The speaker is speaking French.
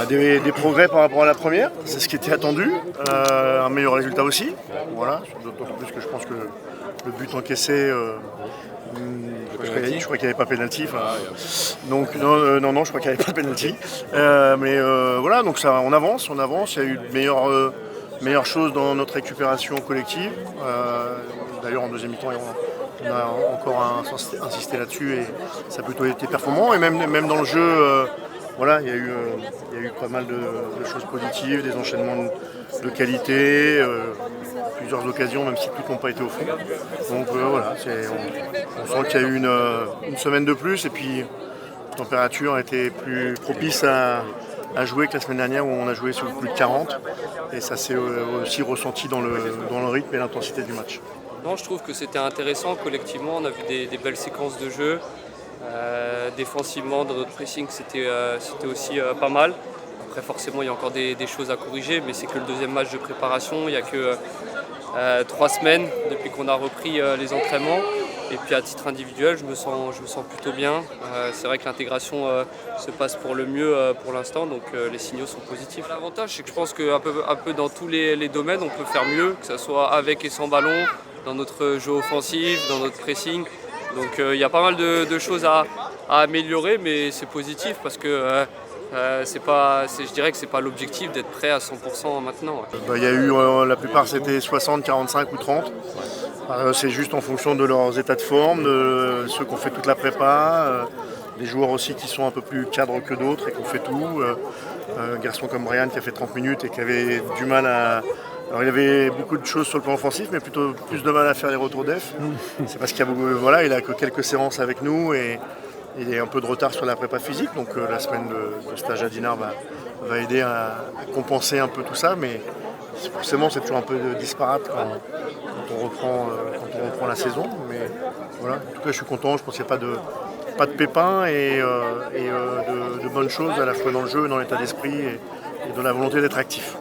Des progrès par rapport à la première, c'est ce qui était attendu. Un meilleur résultat aussi. Voilà, d'autant plus que je pense que le but encaissé, je crois qu'il n'y avait pas pénalty. Donc non, je crois qu'il n'y avait pas pénalty. Voilà, donc ça, on avance. Il y a eu de meilleures choses dans notre récupération collective. D'ailleurs, en deuxième mi-temps, on a encore insisté là-dessus et ça a plutôt été performant. Et même dans le jeu, voilà, il y a eu pas mal de choses positives, des enchaînements de qualité, plusieurs occasions, même si toutes n'ont pas été au fond. Donc voilà, on sent qu'il y a eu une semaine de plus et puis la température était plus propice à jouer que la semaine dernière où on a joué sur plus de 40 et ça s'est aussi ressenti dans le rythme et l'intensité du match. Non, je trouve que c'était intéressant collectivement, on a vu des belles séquences de jeu. Défensivement, dans notre pressing, c'était aussi pas mal. Après, forcément, il y a encore des choses à corriger, mais c'est que le deuxième match de préparation. Il n'y a que 3 semaines depuis qu'on a repris les entraînements. Et puis à titre individuel, je me sens plutôt bien. C'est vrai que l'intégration se passe pour le mieux pour l'instant, donc les signaux sont positifs. L'avantage, c'est que je pense qu'un peu dans tous les domaines, on peut faire mieux, que ce soit avec et sans ballon, dans notre jeu offensif, dans notre pressing. Donc il y a pas mal de choses à améliorer, mais c'est positif parce que je dirais que c'est pas l'objectif d'être prêt à 100% maintenant. Il y a eu, la plupart c'était 60, 45 ou 30. C'est juste en fonction de leurs états de forme, de ceux qui ont fait toute la prépa, des joueurs aussi qui sont un peu plus cadres que d'autres et qui ont fait tout. Un garçon comme Brian qui a fait 30 minutes et qui avait du mal à... Alors il avait beaucoup de choses sur le plan offensif, mais plutôt plus de mal à faire les retours def. C'est parce qu'il a que quelques séances avec nous et il est un peu de retard sur la prépa physique. Donc la semaine de stage à Dinard va aider à compenser un peu tout ça. Mais forcément c'est toujours un peu disparate quand on reprend la saison. Mais voilà, en tout cas je suis content, je pense qu'il n'y a pas de pépins et de bonnes choses à la fois dans le jeu, dans l'état d'esprit et dans la volonté d'être actif.